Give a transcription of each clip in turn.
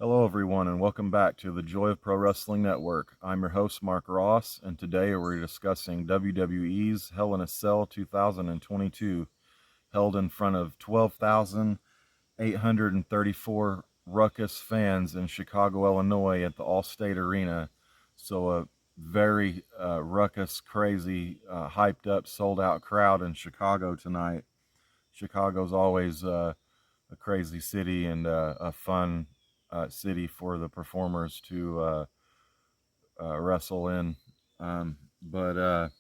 Hello everyone and welcome back to the Joy of Pro Wrestling Network. I'm your host Mark Ross, and today we're discussing WWE's Hell in a Cell 2022, held in front of 12,834 Ruckus fans in Chicago, Illinois at the Allstate Arena. So a very Ruckus, crazy, hyped up, sold out crowd in Chicago tonight. Chicago's always a crazy city and a fun city for the performers to wrestle in. But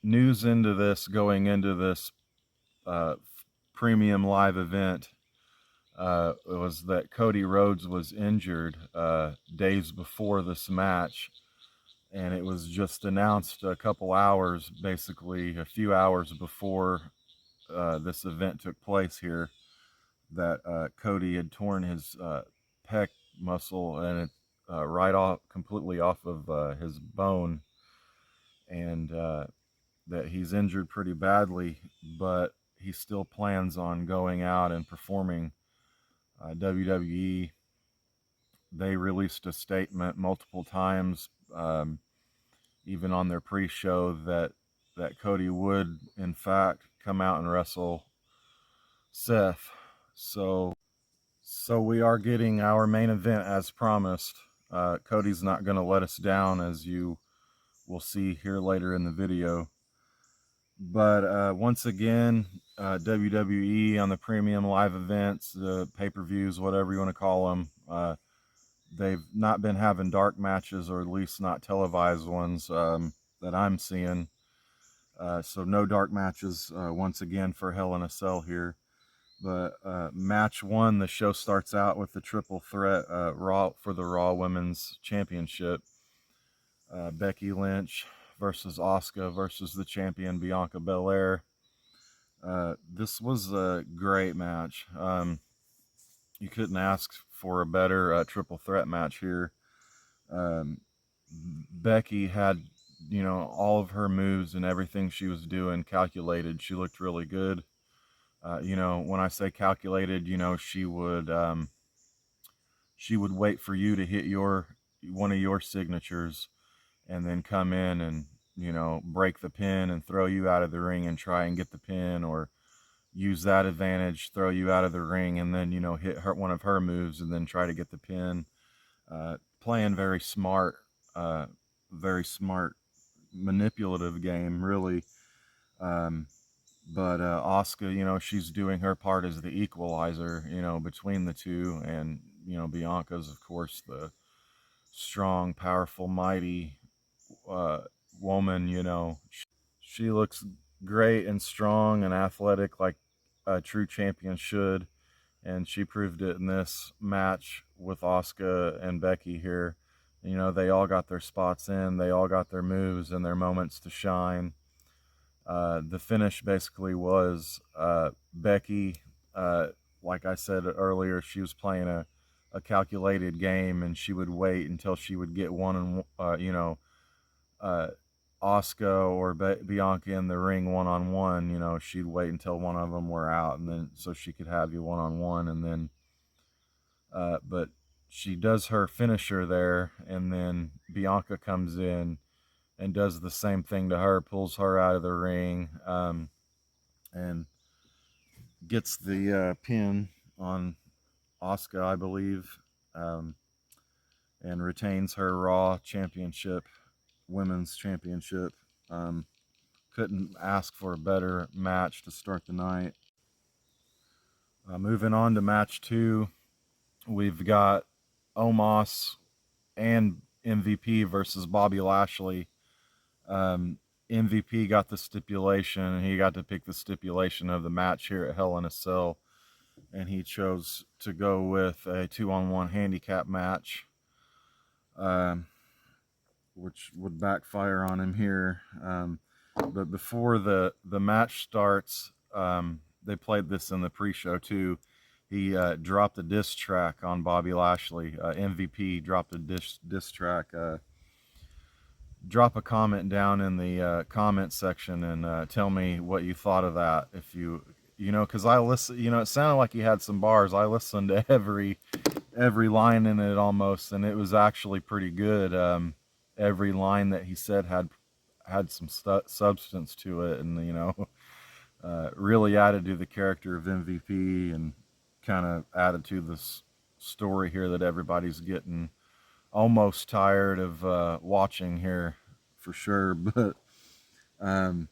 news into this, going into this premium live event, was that Cody Rhodes was injured days before this match. And it was just announced a couple hours, basically a few hours before this event took place here, that Cody had torn his pec muscle and it right off, completely off of his bone, and that he's injured pretty badly, but he still plans on going out and performing. WWE, they released a statement multiple times, even on their pre-show, that Cody would in fact come out and wrestle Seth. So we are getting our main event as promised. Cody's not going to let us down, as you will see here later in the video. But once again, WWE on the premium live events, the pay-per-views, whatever you want to call them, they've not been having dark matches, or at least not televised ones that I'm seeing. So no dark matches once again for Hell in a Cell here. But match one, the show starts out with the triple threat Raw for the Raw Women's Championship. Becky Lynch versus Asuka versus the champion Bianca Belair. This was a great match. You couldn't ask for a better triple threat match here. Becky had, all of her moves and everything she was doing calculated. She looked really good. When I say calculated, she would wait for you to hit one of your signatures, and then come in and, break the pin and throw you out of the ring and try and get the pin, or use that advantage, throw you out of the ring, and then, hit one of her moves and then try to get the pin. Playing very smart, manipulative game, really. But Asuka, she's doing her part as the equalizer, between the two. And, Bianca's, of course, the strong, powerful, mighty woman. She looks great and strong and athletic, like a true champion should. And she proved it in this match with Asuka and Becky here. They all got their spots in. They all got their moves and their moments to shine. The finish basically was Becky, like I said earlier, she was playing a calculated game, and she would wait until she would get Asuka or Bianca in the ring one-on-one. She'd wait until one of them were out, and then so she could have you one-on-one, and then but she does her finisher there, and then Bianca comes in and does the same thing to her, pulls her out of the ring, and gets the pin on Asuka, I believe, and retains her Raw Championship, Women's Championship. Couldn't ask for a better match to start the night. Moving on to match two, we've got Omos and MVP versus Bobby Lashley. MVP got the stipulation, and he got to pick the stipulation of the match here at Hell in a Cell, and he chose to go with a 2-on-1 handicap match, which would backfire on him here. But before the match starts, they played this in the pre-show too. He dropped a diss track on Bobby Lashley. MVP dropped a diss track. Drop a comment down in the comment section and tell me what you thought of that. If because I listen, it sounded like he had some bars. I listened to every every line in it almost, and it was actually pretty good. Every line that he said had some substance to it, and really added to the character of MVP, and kind of added to this story here that everybody's getting almost tired of watching here for sure. But um,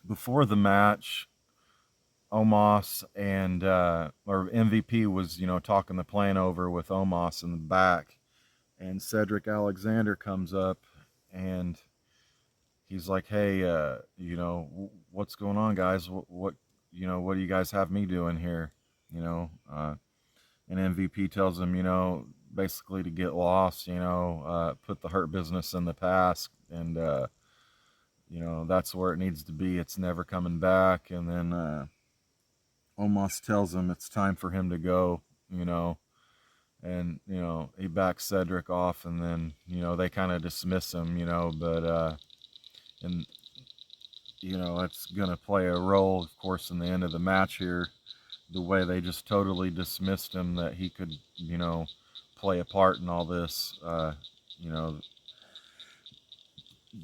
before the match, Omos and or MVP was talking the plan over with Omos in the back, and Cedric Alexander comes up and he's like, "Hey, what's going on, guys? What do you guys have me doing here?" You know, and MVP tells him, basically to get lost, put the Hurt Business in the past, and that's where it needs to be. It's never coming back. And then Omos tells him it's time for him to go, and he backs Cedric off, and then they kind of dismiss him, but and it's gonna play a role, of course, in the end of the match here, the way they just totally dismissed him, that he could play a part in all this, you know.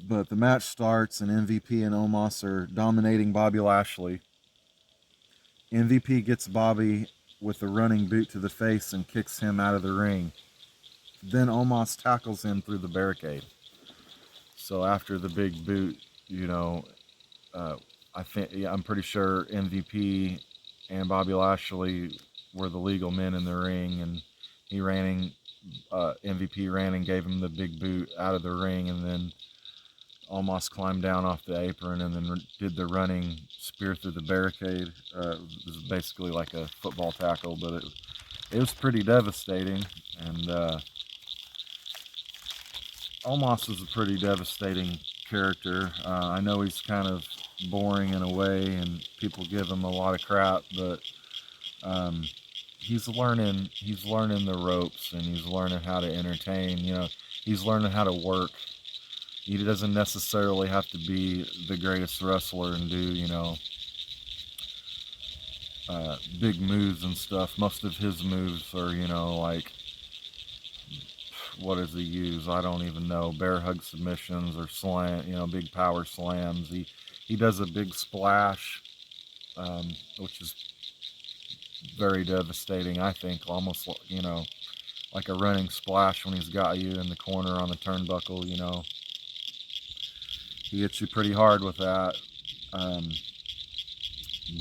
But the match starts, and MVP and Omos are dominating Bobby Lashley. MVP gets Bobby with a running boot to the face and kicks him out of the ring. Then Omos tackles him through the barricade. So after the big boot, I'm pretty sure MVP and Bobby Lashley were the legal men in the ring, and MVP ran and gave him the big boot out of the ring, and then Omos climbed down off the apron and then did the running spear through the barricade. It was basically like a football tackle, but it was pretty devastating. And Omos is a pretty devastating character. I know he's kind of boring in a way, and people give him a lot of crap, but he's learning the ropes, and he's learning how to entertain. He's learning how to work. He doesn't necessarily have to be the greatest wrestler and do big moves and stuff. Most of his moves are like, what does he use? I don't even know. Bear hug submissions or slam, big power slams. He does a big splash, which is very devastating. I think almost like a running splash when he's got you in the corner on the turnbuckle. He hits you pretty hard with that.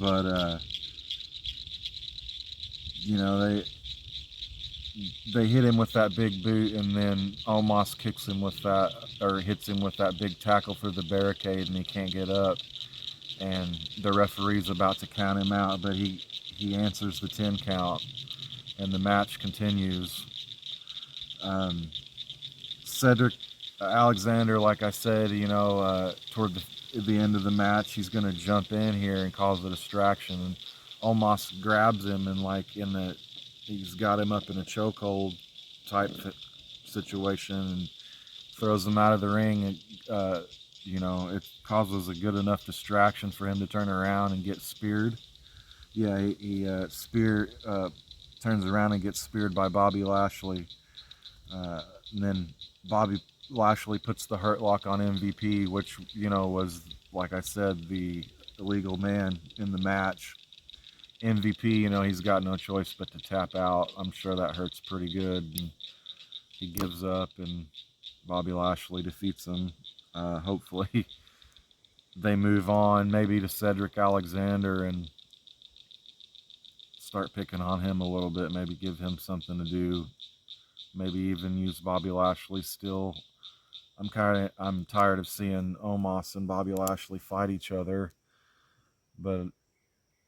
But they hit him with that big boot, and then Omos kicks him with that, or hits him with that big tackle through the barricade, and he can't get up. And the referee's about to count him out, but he answers the 10 count, and the match continues. Cedric Alexander, like I said, toward the end of the match, he's going to jump in here and cause a distraction. And Omos grabs him, and he's got him up in a chokehold type situation, and throws him out of the ring. And, it causes a good enough distraction for him to turn around and get speared. Yeah, he turns around and gets speared by Bobby Lashley. And then Bobby Lashley puts the Hurt Lock on MVP, which, was, like I said, the illegal man in the match. MVP, he's got no choice but to tap out. I'm sure that hurts pretty good. And he gives up, and Bobby Lashley defeats him. Hopefully they move on maybe to Cedric Alexander and start picking on him a little bit, maybe give him something to do, maybe even use Bobby Lashley still. I'm tired of seeing Omos and Bobby Lashley fight each other, but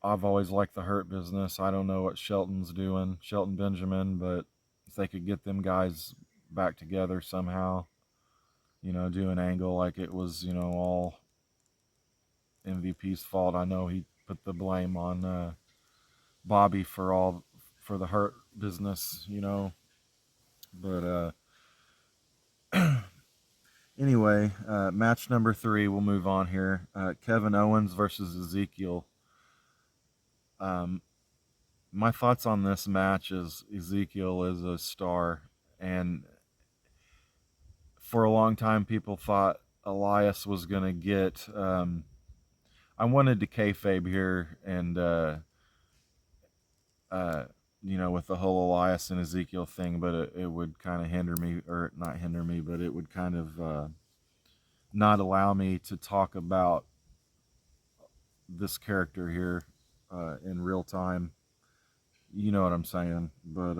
I've always liked the Hurt Business. I don't know what Shelton Benjamin, but if they could get them guys back together somehow, do an angle like it was, all MVP's fault. I know he put the blame on Bobby for the Hurt Business, but anyway, match number 3, we'll move on here. Kevin Owens versus Ezekiel. my thoughts on this match is Ezekiel is a star, and for a long time people thought Elias was gonna get. I wanted to kayfabe here, and uh, with the whole Elias and Ezekiel thing, but it would kind of hinder me, or not hinder me, but it would kind of not allow me to talk about this character here in real time. You know what I'm saying? But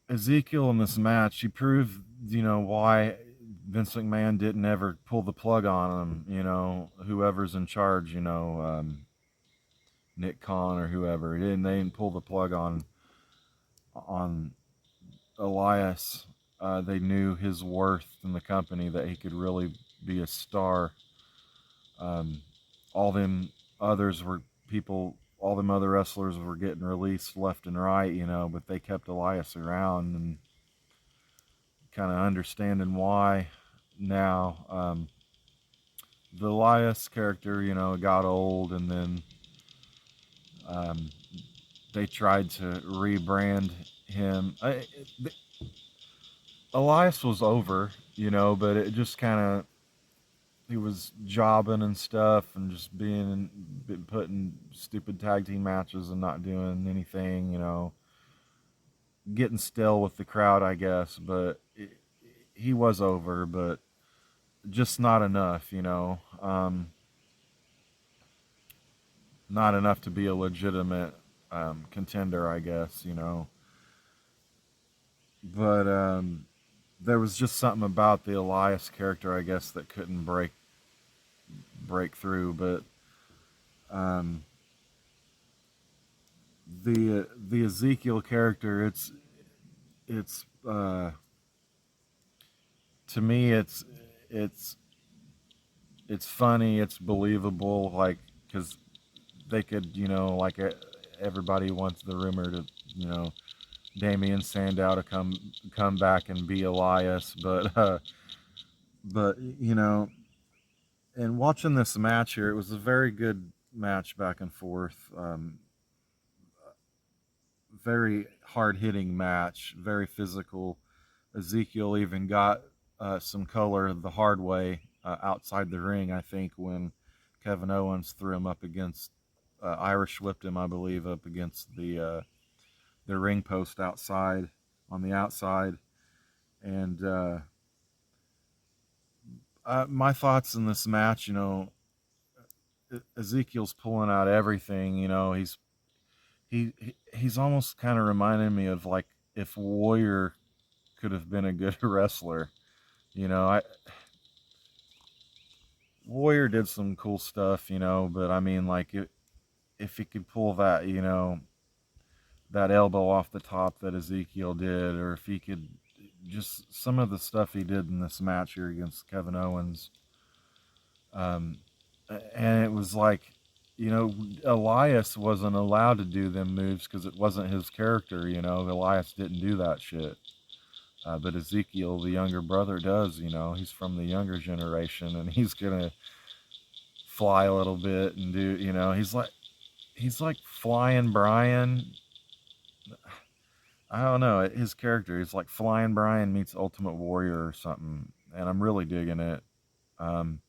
Ezekiel in this match, he proved, why Vince McMahon didn't ever pull the plug on him. Whoever's in charge, Nick Khan or whoever, they didn't pull the plug on Elias. They knew his worth in the company, that he could really be a star. Um, all them others were people. All them other wrestlers were getting released left and right, but they kept Elias around, and kind of understanding why now. The Elias character, got old, and then um, they tried to rebrand him. Elias was over, but it just kind of, he was jobbing and stuff, and just being put in stupid tag team matches and not doing anything, getting stale with the crowd, I guess. But he was over, but just not enough, not enough to be a legitimate contender, I guess, But there was just something about the Elias character, I guess, that couldn't break through. But um, the Ezekiel character, it's to me, it's it's funny, it's believable, like, because they could, like, everybody wants the rumor to, Damian Sandow to come back and be Elias, but and watching this match here, it was a very good match, back and forth. Very hard hitting match, very physical. Ezekiel even got some color the hard way outside the ring, I think, when Kevin Owens threw him up against, Irish whipped him, I believe, up against the ring post outside, on the outside. And my thoughts in this match, Ezekiel's pulling out everything. He's almost kind of reminding me of, like, if Warrior could have been a good wrestler. I Warrior did some cool stuff, but I mean, like, if he could pull that, that elbow off the top that Ezekiel did, or if he could, just some of the stuff he did in this match here against Kevin Owens. Um, and it was like, Elias wasn't allowed to do them moves because it wasn't his character. Elias didn't do that shit. But Ezekiel, the younger brother, does. He's from the younger generation, and he's gonna fly a little bit and do. He's like Flying Brian. I don't know, his character. He's like Flying Brian meets Ultimate Warrior or something, and I'm really digging it. Um,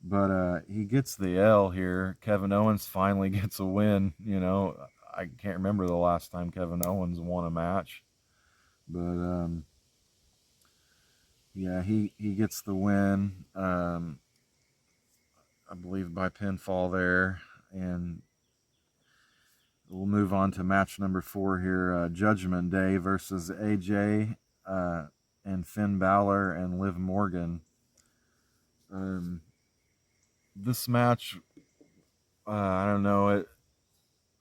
but he gets the L here. Kevin Owens finally gets a win. I can't remember the last time Kevin Owens won a match, but yeah, he gets the win. I believe by pinfall there, and we'll move on to match number 4 here. Judgment Day versus AJ and Finn Balor and Liv Morgan. This match, I don't know.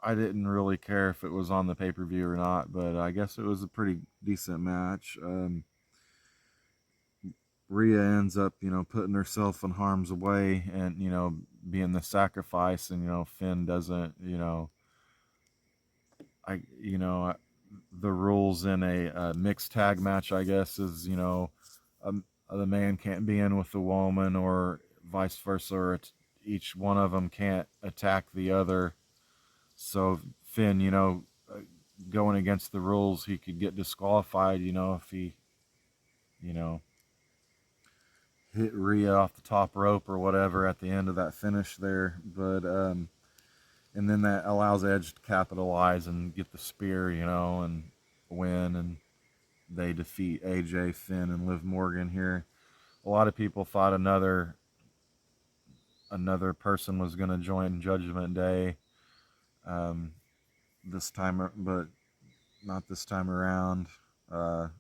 I didn't really care if it was on the pay-per-view or not, but I guess it was a pretty decent match. Rhea ends up, putting herself in harm's way, and, being the sacrifice, and, Finn doesn't, I, the rules in a mixed tag match, I guess, is, the man can't be in with the woman, or vice versa, or each one of them can't attack the other. So Finn, going against the rules, he could get disqualified, if he, you know, hit Rhea off the top rope or whatever at the end of that finish there. But and then that allows Edge to capitalize and get the spear, and win, and they defeat AJ, Finn, and Liv Morgan here. A lot of people thought another person was going to join Judgment Day this time, but not this time around. A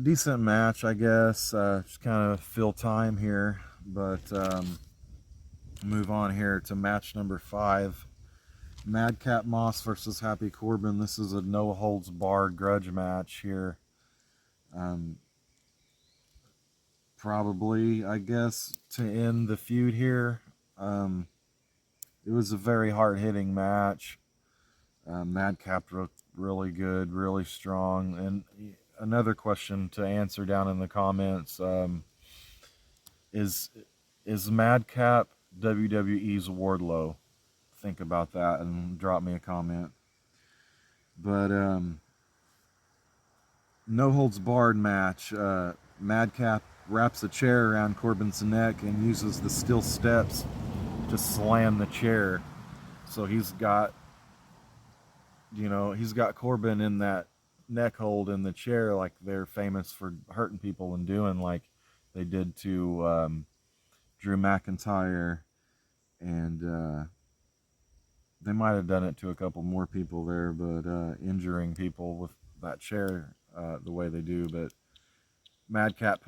decent match, I guess. Just kind of fill time here, but move on here to match number 5. Madcap Moss versus Happy Corbin. This is a no holds barred grudge match here. Probably, I guess, to end the feud here. It was a very hard hitting match. Madcap looked really good, really strong. And another question to answer down in the comments, is Madcap WWE's Wardlow? Think about that and drop me a comment. But no holds barred match. Madcap wraps a chair around Corbin's neck and uses the steel steps to slam the chair. So he's got Corbin in that neck hold in the chair, like they're famous for hurting people and doing, like they did to Drew McIntyre, and they might have done it to a couple more people there, but injuring people with that chair the way they do. But Madcap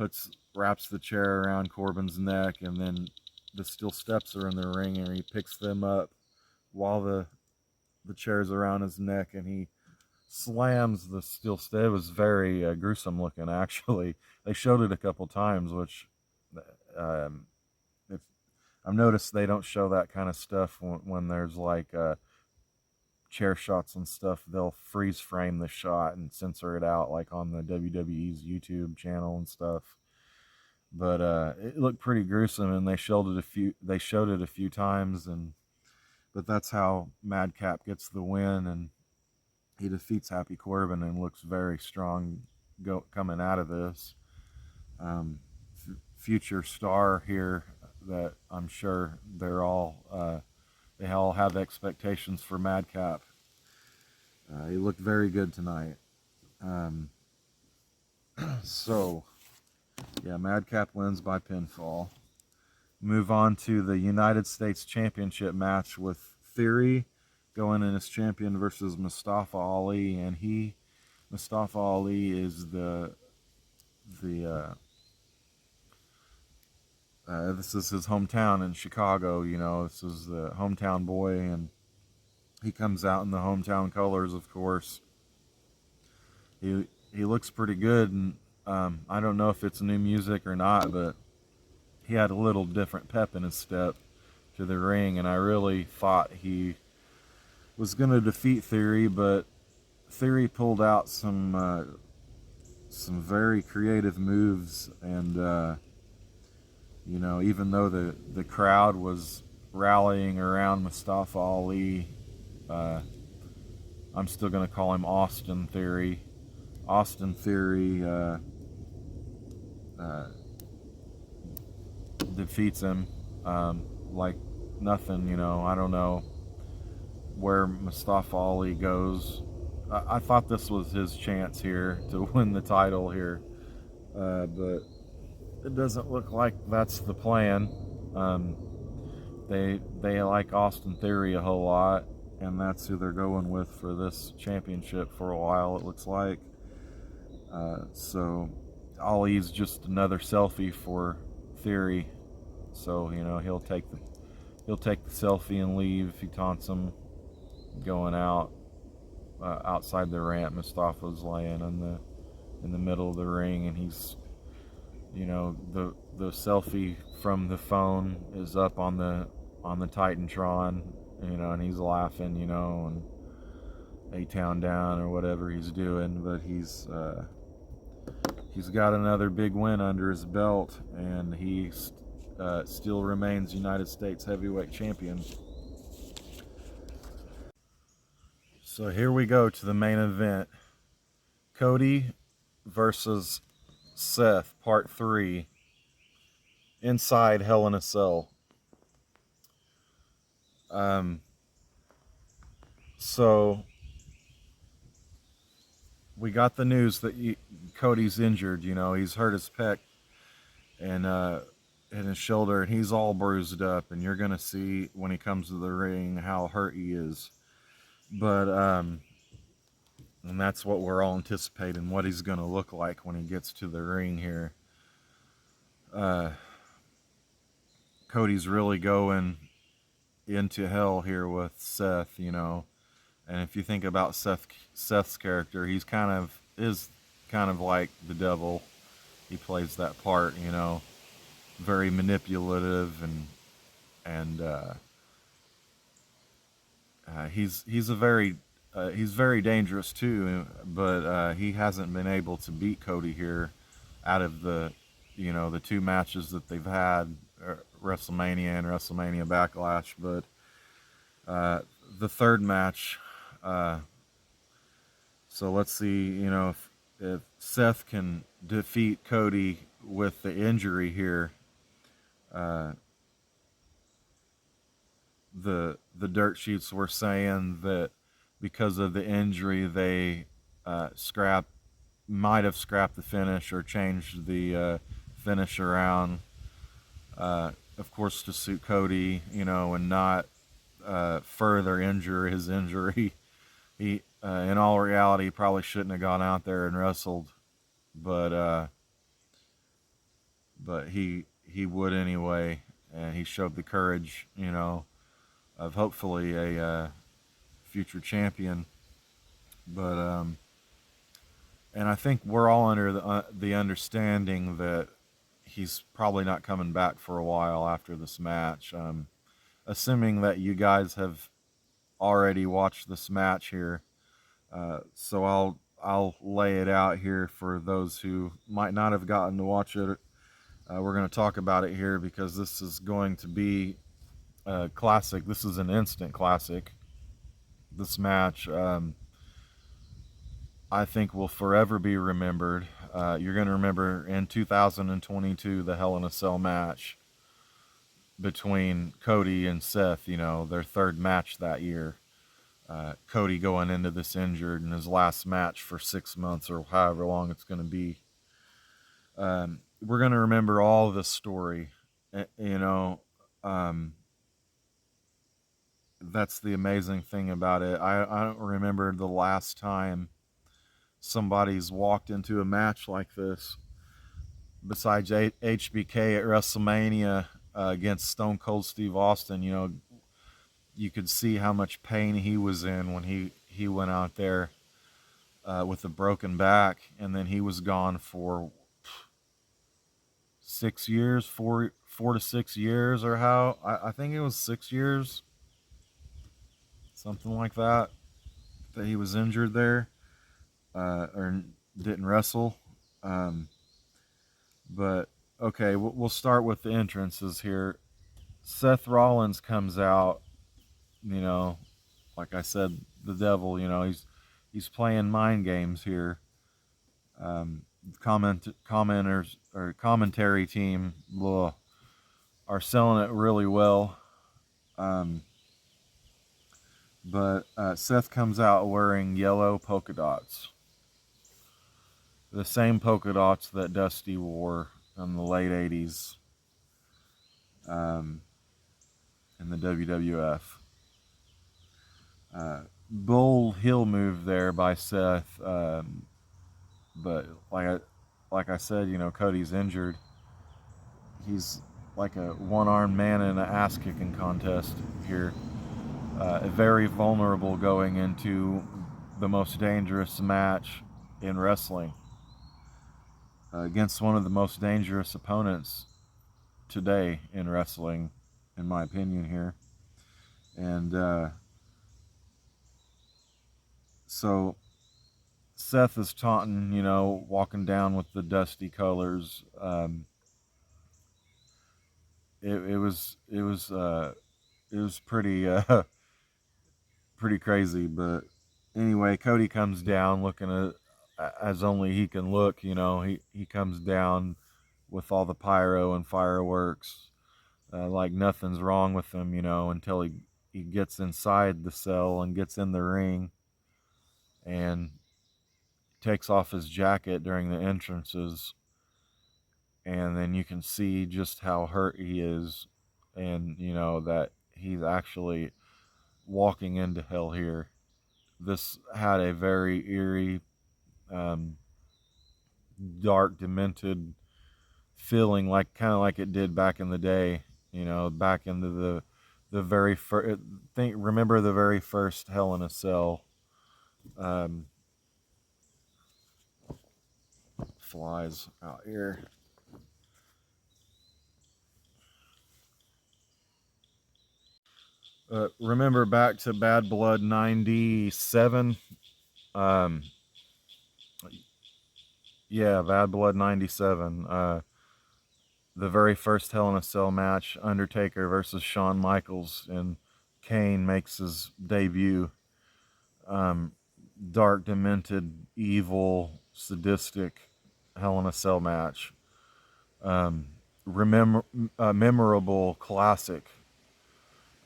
wraps the chair around Corbin's neck, and then the steel steps are in the ring, and he picks them up while the chair's around his neck, and he slams the steel step. It was very gruesome looking, actually. They showed it a couple times, which I've noticed they don't show that kind of stuff when there's like chair shots and stuff. They'll freeze frame the shot and censor it out, like on the WWE's YouTube channel and stuff. But it looked pretty gruesome, and they showed it a few times, but that's how Madcap gets the win, and he defeats Happy Corbin and looks very strong coming out of this. Future star here that I'm sure they all have expectations for Madcap. He looked very good tonight. So, yeah, Madcap wins by pinfall. Move on to the United States Championship match with Theory going in as champion versus Mustafa Ali, and Mustafa Ali is this is his hometown in Chicago. This is the hometown boy, and he comes out in the hometown colors, of course. He looks pretty good, and I don't know if it's new music or not, but he had a little different pep in his step to the ring, and I really thought he was going to defeat Theory, but Theory pulled out some very creative moves, and even though the crowd was rallying around Mustafa Ali, I'm still going to call him Austin Theory. Austin Theory defeats him like nothing. I don't know where Mustafa Ali goes. I thought this was his chance here to win the title here, but it doesn't look like that's the plan. They like Austin Theory a whole lot, and that's who they're going with for this championship for a while, it looks like. So Ali's just another selfie for Theory. So he'll take the selfie and leave. He taunts him going out outside the ramp. Mustafa's laying in the middle of the ring, and he's the selfie from the phone is up on the Titantron, and he's laughing, and A-Town down or whatever he's doing, but he's got another big win under his belt, and he still remains United States Heavyweight Champion. So here we go to the main event. Cody versus Seth, part 3. Inside Hell in a Cell. So we got the news that Cody's injured. You know, he's hurt his pec and his shoulder, and he's all bruised up. And you're gonna see when he comes to the ring how hurt he is. But and that's what we're all anticipating, what he's gonna look like when he gets to the ring here. Cody's really going into hell here with Seth, you know. And if you think about Seth's character, is kind of like the devil. He plays that part, you know, very manipulative and he's very dangerous too. But he hasn't been able to beat Cody here out of the two matches that they've had, WrestleMania and WrestleMania Backlash. But the third match. So let's see, you know, if Seth can defeat Cody with the injury here. The dirt sheets were saying that because of the injury, they might have scrapped the finish or changed the finish around. Of course, to suit Cody, you know, and not further injure his injury. He, in all reality, probably shouldn't have gone out there and wrestled, but he would anyway, and he showed the courage, you know, of hopefully a future champion. But and I think we're all under the understanding that he's probably not coming back for a while after this match. Assuming that you guys have already watched this match here. So I'll lay it out here for those who might not have gotten to watch it. We're going to talk about it here because this is going to be a classic. This is an instant classic. This match, I think, will forever be remembered. You're going to remember in 2022 the Hell in a Cell match between Cody and Seth, you know, their third match that year. Cody going into this injured in his last match for 6 months or however long it's going to be. We're going to remember all this story, you know. That's the amazing thing about it. I don't remember the last time somebody's walked into a match like this besides HBK at WrestleMania against Stone Cold Steve Austin. You know, you could see how much pain he was in when he went out there with a broken back, and then he was gone for 6 years, 4 to 6 years, or how I think it was 6 years, something like that he was injured there or didn't wrestle. But okay, we'll start with the entrances here. Seth Rollins comes out, you know, like I said, the devil, you know, he's playing mind games here. Commenters or commentary team are selling it really well. But Seth comes out wearing yellow polka dots. The same polka dots that Dusty wore in the late 80s in the WWF. Bold heel move there by Seth. But like I said, you know, Cody's injured. He's like a one-armed man in an ass-kicking contest here. Very vulnerable going into the most dangerous match in wrestling against one of the most dangerous opponents today in wrestling, in my opinion here. And so Seth is taunting, you know, walking down with the Dusty colors. It was pretty pretty crazy, but anyway, Cody comes down looking as only he can look. He comes down with all the pyro and fireworks, like nothing's wrong with him, until he gets inside the cell and gets in the ring and takes off his jacket during the entrances, and then you can see just how hurt he is, and that he's actually walking into hell here. This had a very eerie, um, dark, demented feeling, like kind of like it did back in the day. Back into the very first. Remember the very first Hell in a Cell. Um, Flies out here. Remember back to Bad Blood 97. Um, yeah, Bad Blood 97. The very first Hell in a Cell match, Undertaker versus Shawn Michaels, and Kane makes his debut. Um, Dark, demented, evil, sadistic Hell in a Cell match. Memorable classic.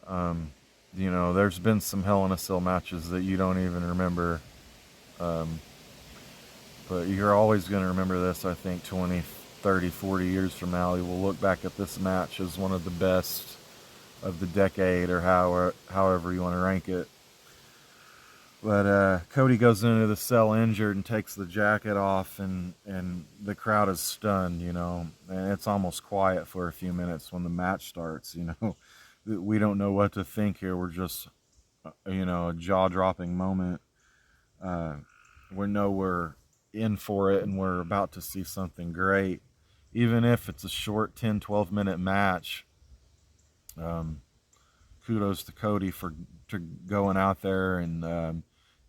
Um, there's been some Hell in a Cell matches that you don't even remember. Um, but you're always going to remember this, I think, 20, 30, 40 years from now. You will look back at this match as one of the best of the decade, or however you want to rank it. But Cody goes into the cell injured and takes the jacket off, and the crowd is stunned, and it's almost quiet for a few minutes when the match starts. We don't know what to think here. We're just, a jaw-dropping moment. We know we're in for it and we're about to see something great. Even if it's a short 10, 12-minute match, kudos to Cody for going out there and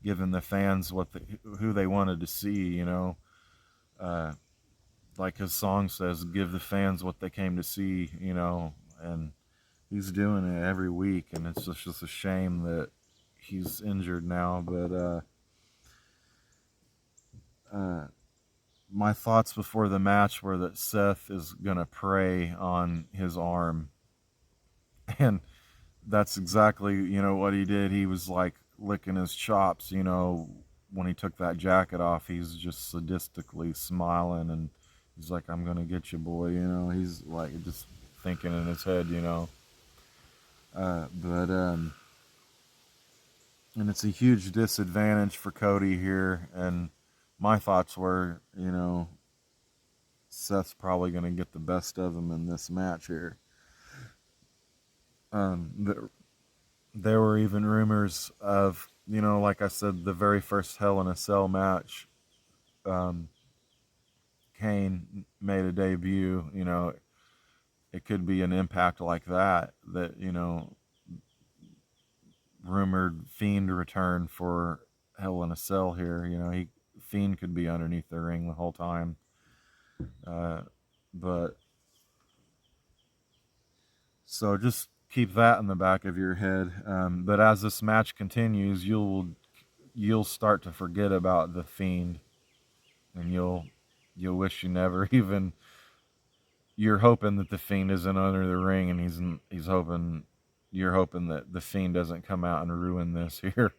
giving the fans who they wanted to see. Like his song says, give the fans what they came to see. And he's doing it every week, and it's just a shame that he's injured now. But my thoughts before the match were that Seth is gonna prey on his arm, and that's exactly what he did. He was like licking his chops, when he took that jacket off. He's just sadistically smiling, and he's like, "I'm gonna get you, boy." He's like just thinking in his head, but and it's a huge disadvantage for Cody here. And my thoughts were, Seth's probably going to get the best of him in this match here. There were even rumors of, like I said, the very first Hell in a Cell match. Kane made a debut. It could be an Impact like that. Rumored Fiend return for Hell in a Cell here. Fiend could be underneath the ring the whole time. But so just keep that in the back of your head. But as this match continues, you'll start to forget about the Fiend, and you'll wish you never even. You're hoping that the Fiend isn't under the ring, and you're hoping that the Fiend doesn't come out and ruin this here.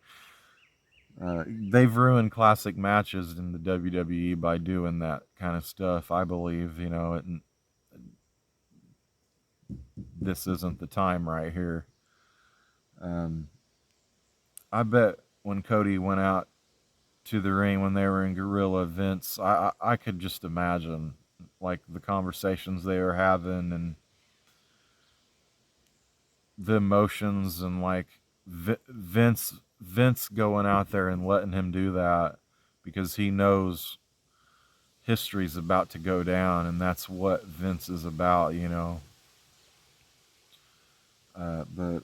They've ruined classic matches in the WWE by doing that kind of stuff, I believe. This isn't the time right here. I bet when Cody went out to the ring when they were in Gorilla, Vince, I could just imagine like the conversations they were having and the emotions, and like Vince going out there and letting him do that because he knows history's about to go down, and that's what Vince is about. But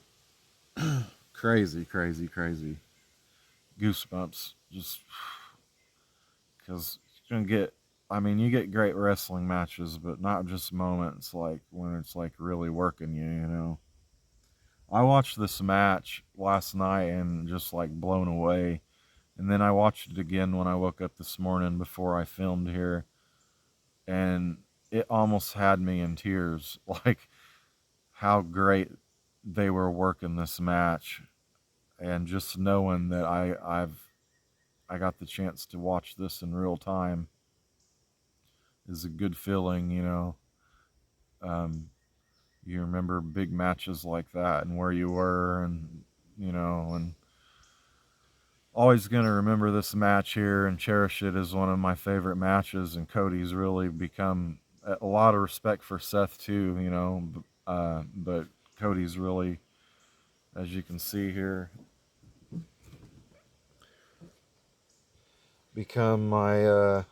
crazy goosebumps, just because you're gonna get. I mean, you get great wrestling matches, but not just moments like when it's like really working you. I watched this match last night and just like blown away. And then I watched it again when I woke up this morning before I filmed here, and it almost had me in tears. Like how great they were working this match, and just knowing that I got the chance to watch this in real time is a good feeling, you know. You remember big matches like that and where you were, and you know, and always going to remember this match here and cherish it as one of my favorite matches. And Cody's really become a lot of respect for Seth too, you know, but Cody's really, as you can see here, become my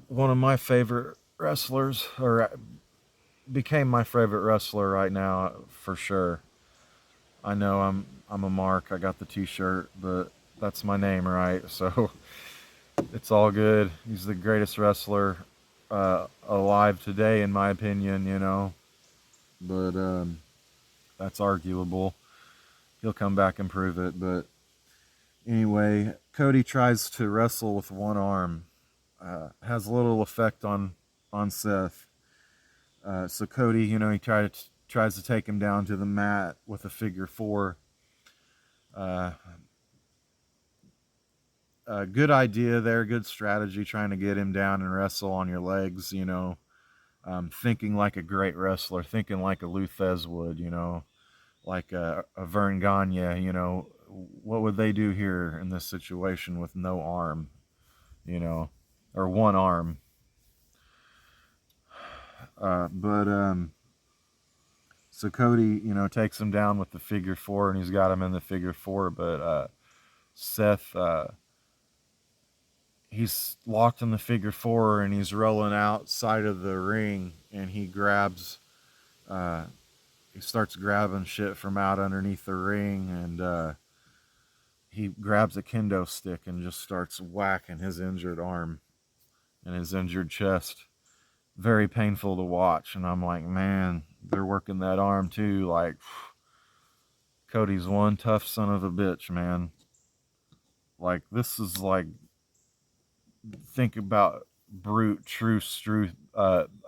one of my favorite wrestlers, or became my favorite wrestler right now for sure. I know I'm a mark. I got the T-shirt, but that's my name, right? So it's all good. He's the greatest wrestler alive today, in my opinion. You know, but that's arguable. He'll come back and prove it. But anyway, Cody tries to wrestle with one arm. Has little effect on Seth. So Cody, you know, he tries to take him down to the mat with a figure four. Good idea there, good strategy, trying to get him down and wrestle on your legs, you know. Thinking like a great wrestler, thinking like a Luthez would, you know, like a Vern Gagne, you know. What would they do here in this situation with no arm, you know, or one arm? But so Cody, you know, takes him down with the figure four, and he's got him in the figure four. But Seth, he's locked in the figure four, and he's rolling outside of the ring, and he starts grabbing shit from out underneath the ring, and he grabs a kendo stick and just starts whacking his injured arm and his injured chest. Very painful to watch, and I'm like, man, they're working that arm too. Like, Cody's one tough son of a bitch, man. Like, this is like, think about brute, true,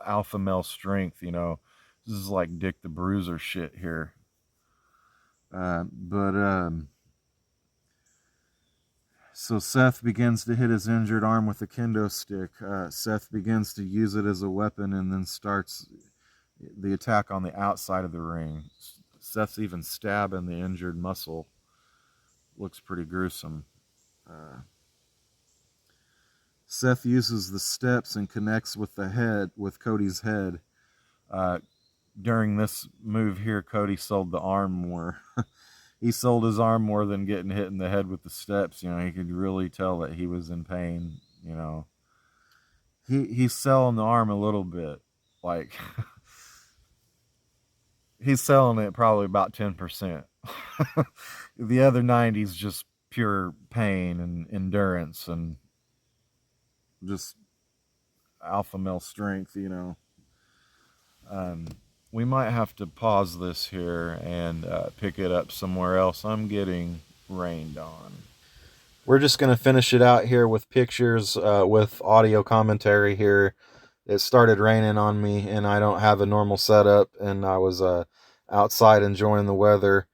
alpha male strength, you know. This is like Dick the Bruiser shit here. But so Seth begins to hit his injured arm with a kendo stick. Seth begins to use it as a weapon and then starts the attack on the outside of the ring. Seth's even stabbing the injured muscle. Looks pretty gruesome. Seth uses the steps and connects with Cody's head. During this move here, Cody sold the arm more. He sold his arm more than getting hit in the head with the steps. You know, he could really tell that he was in pain. You know, he's selling the arm a little bit. Like, he's selling it probably about 10%. The other 90 is just pure pain and endurance and just alpha male strength, you know. We might have to pause this here and pick it up somewhere else. I'm getting rained on. We're just going to finish it out here with pictures, with audio commentary here. It started raining on me, and I don't have a normal setup, and I was outside enjoying the weather,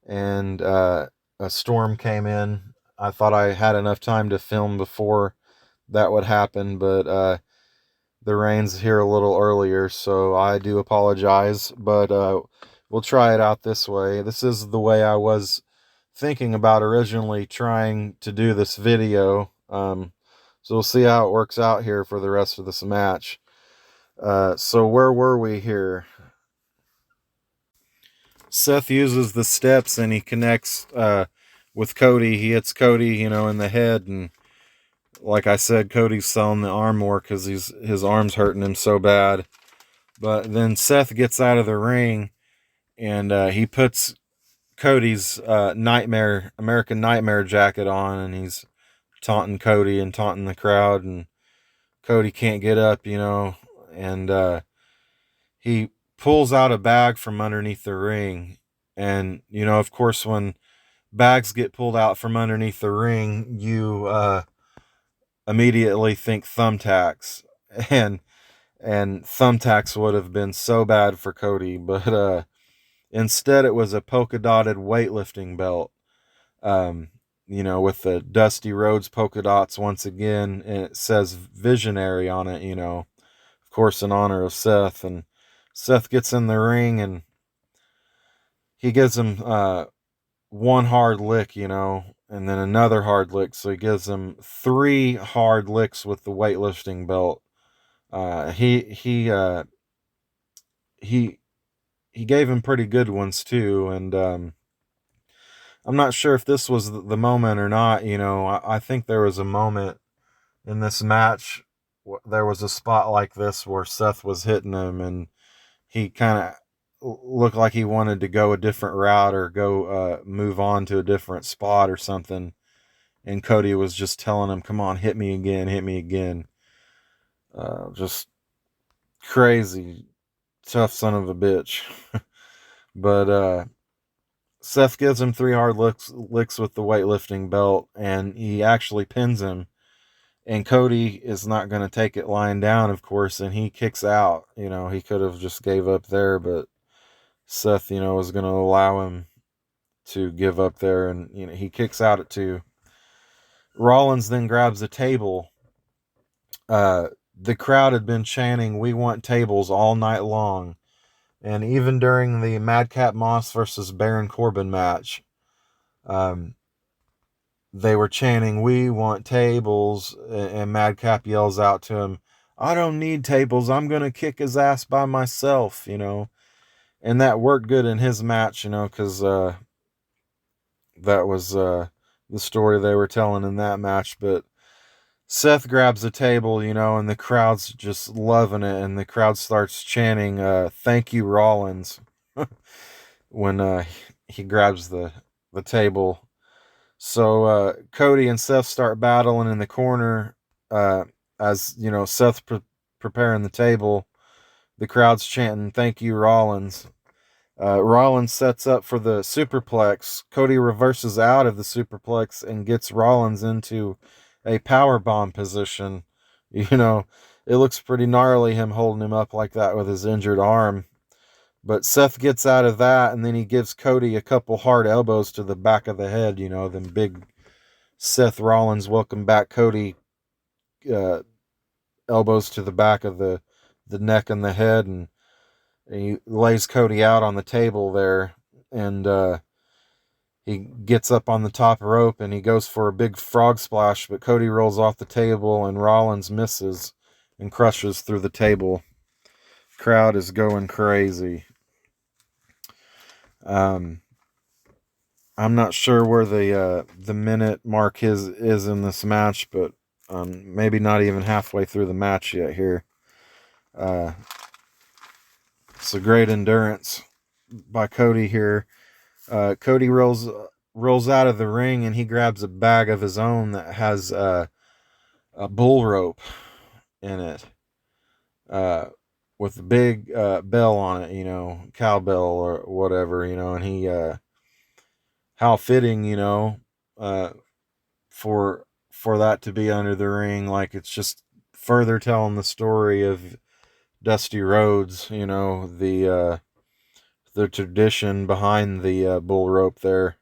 and a storm came in. I thought I had enough time to film before that would happen, but the rain's here a little earlier, so I do apologize, but we'll try it out this way. This is the way I was thinking about originally trying to do this video, so we'll see how it works out here for the rest of this match. So where were we here? Seth uses the steps and he connects with Cody. He hits Cody, you know, in the head, and like I said, Cody's selling the arm more because his arm's hurting him so bad. But then Seth gets out of the ring, and he puts Cody's American Nightmare jacket on, and he's taunting Cody and taunting the crowd, and Cody can't get up, you know, and he pulls out a bag from underneath the ring. And, you know, of course, when bags get pulled out from underneath the ring, you immediately think thumbtacks, and thumbtacks would have been so bad for Cody, but instead it was a polka dotted weightlifting belt. Um, with the Dusty Rhodes polka dots once again, and it says Visionary on it, of course, in honor of Seth. And Seth gets in the ring and he gives him one hard lick, and then another hard lick. So he gives him 3 hard licks with the weightlifting belt. He gave him pretty good ones too, and I'm not sure if this was the moment or not. I think there was a moment in this match. There was a spot like this where Seth was hitting him, and he kind of looked like he wanted to go a different route or go move on to a different spot or something. And Cody was just telling him, "Come on, hit me again, hit me again." Just crazy, tough son of a bitch. But Seth gives him 3 hard licks with the weightlifting belt, and he actually pins him. And Cody is not going to take it lying down, of course, and he kicks out. He could have just gave up there, but Seth, was going to allow him to give up there, and he kicks out at 2. Rollins then grabs a table. The crowd had been chanting, "We want tables," all night long. And even during the Madcap Moss versus Baron Corbin match, they were chanting, "We want tables," and Madcap yells out to him, "I don't need tables. I'm going to kick his ass by myself," And that worked good in his match, because that was the story they were telling in that match. But Seth grabs a table, and the crowd's just loving it, and the crowd starts chanting, "Thank you, Rollins," when he grabs the table. So Cody and Seth start battling in the corner, as Seth preparing the table. The crowd's chanting, "Thank you, Rollins." Rollins sets up for the superplex. Cody reverses out of the superplex and gets Rollins into a power bomb position. It looks pretty gnarly, him holding him up like that with his injured arm. But Seth gets out of that, and then he gives Cody a couple hard elbows to the back of the head, them big Seth Rollins welcome back Cody elbows to the back of the neck and the head, and he lays Cody out on the table there, and he gets up on the top rope and he goes for a big frog splash, but Cody rolls off the table and Rollins misses and crushes through the table. Crowd is going crazy. I'm not sure where the minute mark is in this match, but maybe not even halfway through the match yet here. It's a great endurance by Cody here. Cody rolls out of the ring and he grabs a bag of his own that has a bull rope in it, with a big bell on it, cowbell or whatever, and he how fitting, for that to be under the ring. Like, it's just further telling the story of Dusty Rhodes, the tradition behind the bull rope there.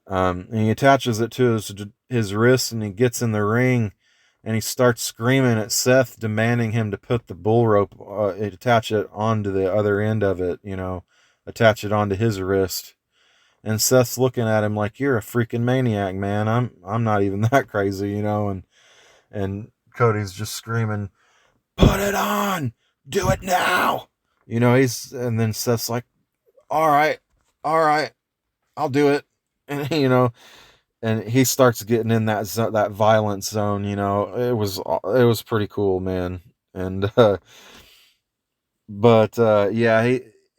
And he attaches it to his wrist, and he gets in the ring and he starts screaming at Seth, demanding him to put the bull rope, attach it onto the other end of it, attach it onto his wrist. And Seth's looking at him like, "You're a freaking maniac, man. I'm not even that crazy," and Cody's just screaming, "Put it on! Do it now!" And then Seth's like, all right, I'll do it. And, and he starts getting in that violent zone, it was pretty cool, man. And, yeah,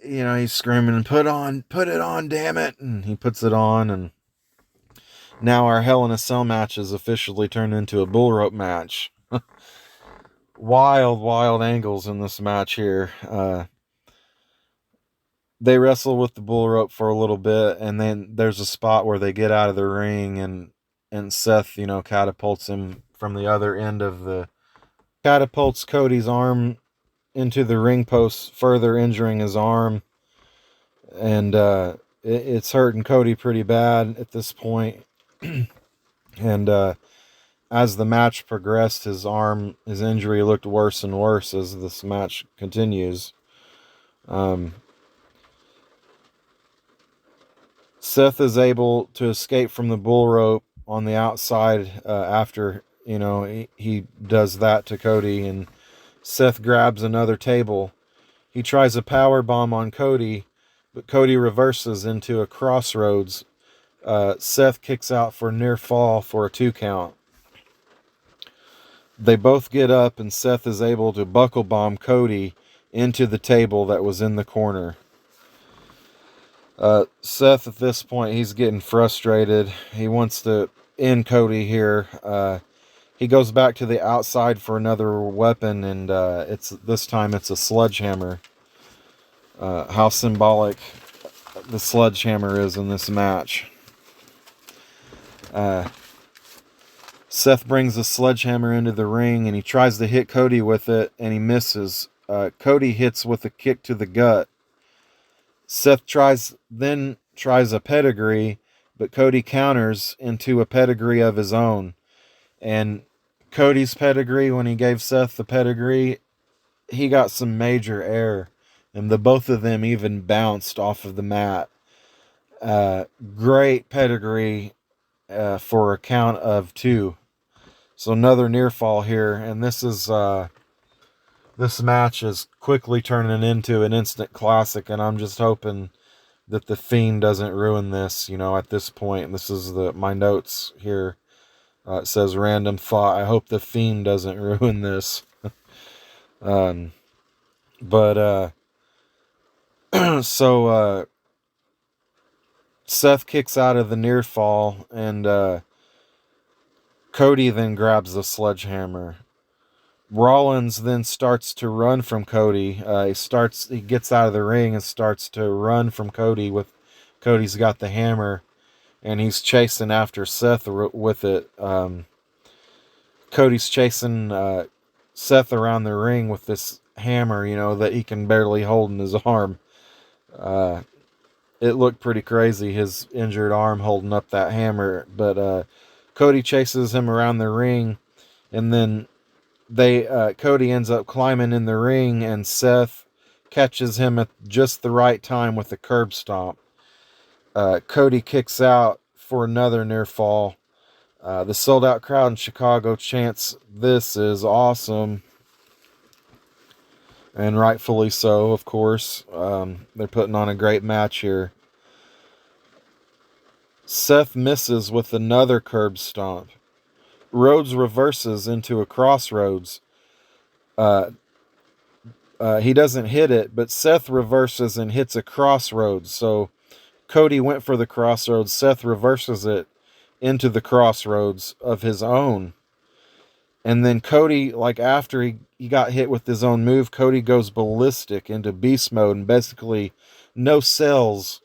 he's screaming, put it on, damn it. And he puts it on, and now our Hell in a Cell match is officially turned into a bull rope match. Wild angles in this match here. They wrestle with the bull rope for a little bit, and then there's a spot where they get out of the ring, and Seth, catapults him from the other end of the catapults Cody's arm into the ring post, further injuring his arm, and it's hurting Cody pretty bad at this point. And as the match progressed, his injury looked worse and worse as this match continues. Seth is able to escape from the bull rope on the outside after, he does that to Cody, and Seth grabs another table. He tries a power bomb on Cody, but Cody reverses into a crossroads. Seth kicks out for near fall for a 2 count. They both get up, and Seth is able to buckle bomb Cody into the table that was in the corner. Seth, at this point, he's getting frustrated. He wants to end Cody here. He goes back to the outside for another weapon, and this time it's a sledgehammer. How symbolic the sledgehammer is in this match. Seth brings the sledgehammer into the ring, and he tries to hit Cody with it, and he misses. Cody hits with a kick to the gut. Seth tries a pedigree, but Cody counters into a pedigree of his own. And Cody's pedigree, when he gave Seth the pedigree, he got some major air, and the both of them even bounced off of the mat. Great pedigree for a count of 2. So another near fall here, and this match is quickly turning into an instant classic, and I'm just hoping that the Fiend doesn't ruin this, at this point. This is my notes here. It says random thought. I hope the Fiend doesn't ruin this. So Seth kicks out of the near fall, and Cody then grabs the sledgehammer. Rollins then starts to run from Cody. He gets out of the ring and starts to run from Cody with Cody's got the hammer, and he's chasing after Seth with it. Cody's chasing Seth around the ring with this hammer, that he can barely hold in his arm. It looked pretty crazy, his injured arm holding up that hammer, but Cody chases him around the ring, and then Cody ends up climbing in the ring, and Seth catches him at just the right time with a curb stomp. Cody kicks out for another near fall. The sold out crowd in Chicago chants, "This is awesome." And rightfully so, of course. They're putting on a great match here. Seth misses with another curb stomp. Rhodes reverses into a crossroads. He doesn't hit it, but Seth reverses and hits a crossroads. So Cody went for the crossroads. Seth reverses it into the crossroads of his own. And then Cody, after he got hit with his own move, Cody goes ballistic into beast mode and basically no sells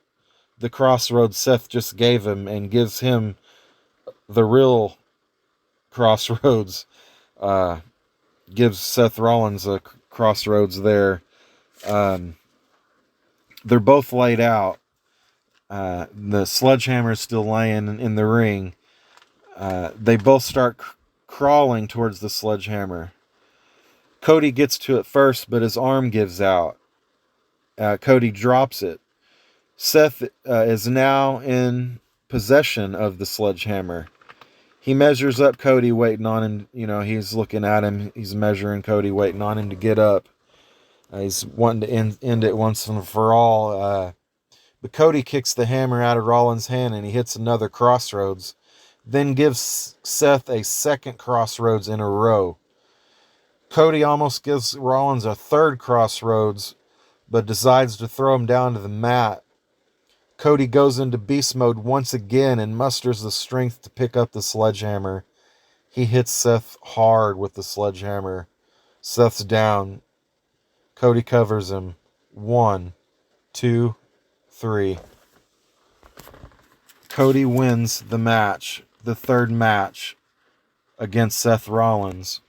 the crossroads Seth just gave him and gives him the real crossroads. Gives Seth Rollins a crossroads there. They're both laid out. The sledgehammer is still laying in the ring. They both start crawling towards the sledgehammer. Cody gets to it first, but his arm gives out. Cody drops it. Seth is now in possession of the sledgehammer. He measures up Cody, waiting on him. He's looking at him. He's measuring Cody, waiting on him to get up. He's wanting to end it once and for all. But Cody kicks the hammer out of Rollins' hand, and he hits another crossroads. Then gives Seth a second crossroads in a row. Cody almost gives Rollins a third crossroads, but decides to throw him down to the mat. Cody goes into beast mode once again and musters the strength to pick up the sledgehammer. He hits Seth hard with the sledgehammer. Seth's down. Cody covers him. 1, 2, 3. Cody wins the match, the third match against Seth Rollins.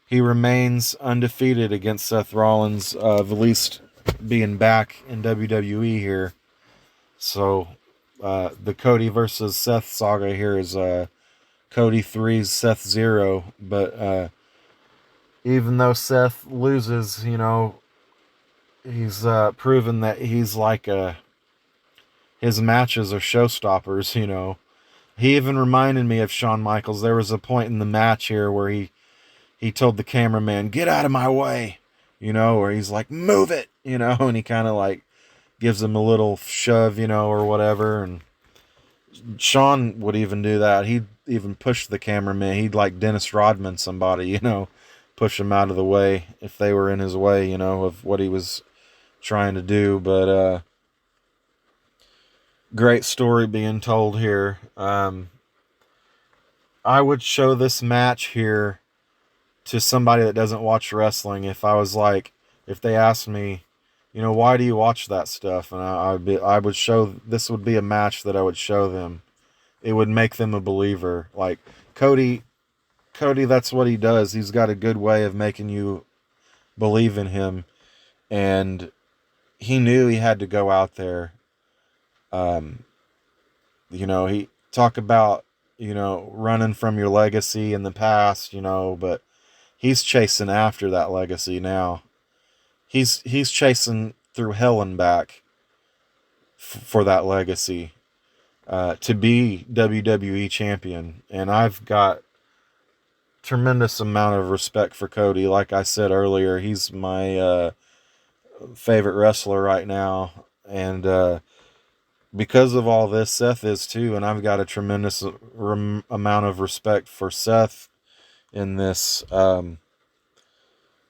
He remains undefeated against Seth Rollins, of at least being back in WWE here. So the Cody versus Seth saga here is Cody 3's Seth 0. But even though Seth loses, he's proven that he's like his matches are showstoppers. He even reminded me of Shawn Michaels. There was a point in the match here where he told the cameraman, "Get out of my way," or he's like, "Move it," and he kind of like gives him a little shove, or whatever. And Shawn would even do that. He'd even push the cameraman. He'd like Dennis Rodman somebody, push him out of the way if they were in his way, of what he was trying to do. But great story being told here. I would show this match here to somebody that doesn't watch wrestling if they asked me, why do you watch that stuff? And I would show, this would be a match that I would show them. It would make them a believer. Like Cody, that's what he does. He's got a good way of making you believe in him. And he knew he had to go out there. He talk about, running from your legacy in the past, but he's chasing after that legacy now. He's chasing through hell and back for that legacy, to be WWE champion. And I've got tremendous amount of respect for Cody. Like I said earlier, he's my favorite wrestler right now. And because of all this, Seth is too. And I've got a tremendous amount of respect for Seth in this.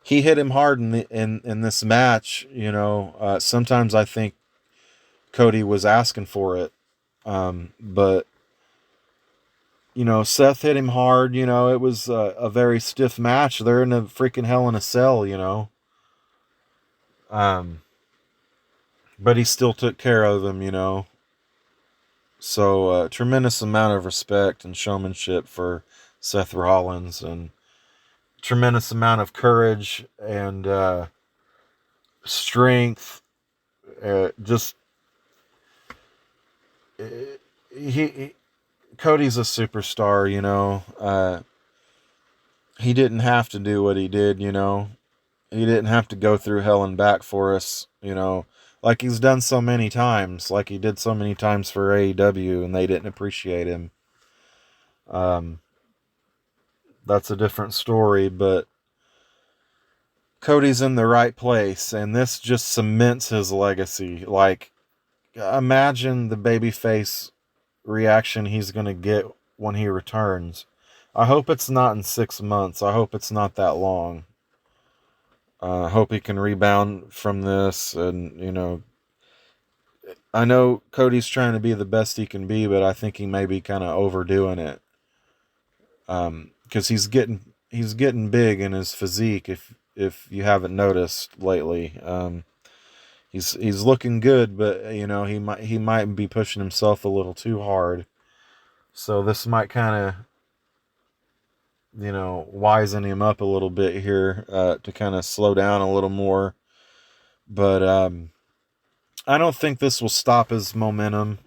He hit him hard in this match. Sometimes I think Cody was asking for it. But Seth hit him hard. It was a very stiff match. They're in a freaking Hell in a Cell, but he still took care of him, So tremendous amount of respect and showmanship for Seth Rollins, and tremendous amount of courage and strength. Cody's a superstar. He didn't have to do what he did. He didn't have to go through hell and back for us. Like he's done so many times, like he did so many times for AEW, and they didn't appreciate him. That's a different story, but Cody's in the right place, and this just cements his legacy. Like, imagine the babyface reaction he's going to get when he returns. I hope it's not in 6 months. I hope it's not that long. I hope he can rebound from this, and, I know Cody's trying to be the best he can be, but I think he may be kind of overdoing it. Because he's getting big in his physique. If you haven't noticed lately, he's looking good, but he might be pushing himself a little too hard. So this might kind of wisen him up a little bit here, to kind of slow down a little more. But I don't think this will stop his momentum.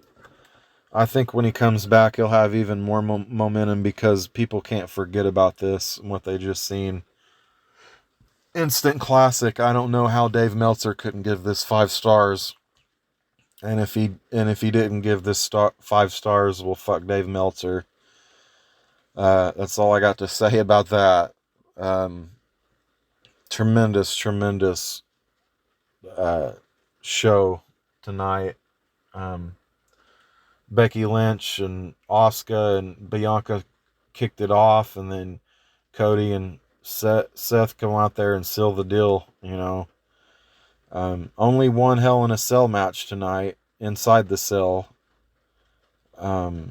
I think when he comes back, he'll have even more momentum, because people can't forget about this and what they just seen. Instant classic. I don't know how Dave Meltzer couldn't give this 5 stars. And if he didn't give this 5 stars, well, fuck Dave Meltzer. That's all I got to say about that. Tremendous show tonight. Becky Lynch and Asuka and Bianca kicked it off, and then Cody and Seth come out there and seal the deal. Only one Hell in a Cell match tonight inside the cell. I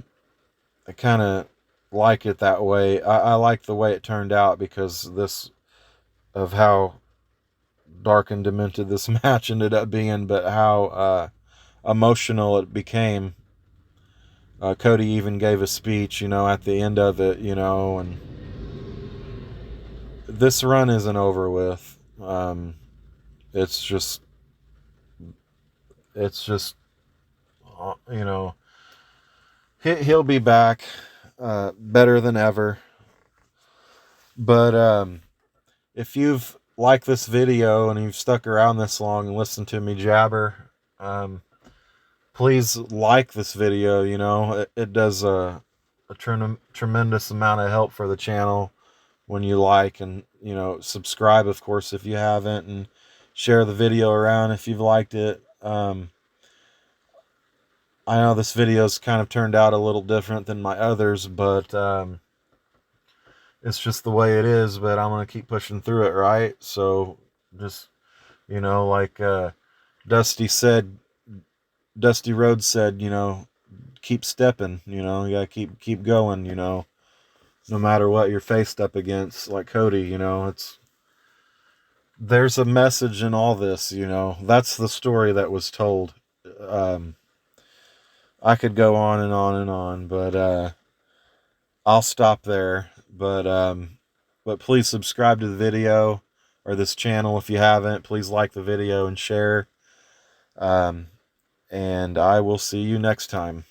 kind of like it that way. I like the way it turned out, because of how dark and demented this match ended up being, but how emotional it became. Cody even gave a speech, at the end of it, and this run isn't over with. It's just, you know, he'll be back, better than ever. But if you've liked this video and you've stuck around this long and listened to me jabber, please like this video. It does a tremendous amount of help for the channel when you like, and subscribe, of course, if you haven't, and share the video around if you've liked it. I know this video's kind of turned out a little different than my others, but it's just the way it is. But I'm gonna keep pushing through it, right? So just, like Dusty said, Dusty Rhodes said, keep stepping. You gotta keep going. No matter what you're faced up against, like Cody. There's a message in all this. That's the story that was told. I could go on and on and on, but I'll stop there. But please subscribe to the video or this channel if you haven't. Please like the video and share. And I will see you next time.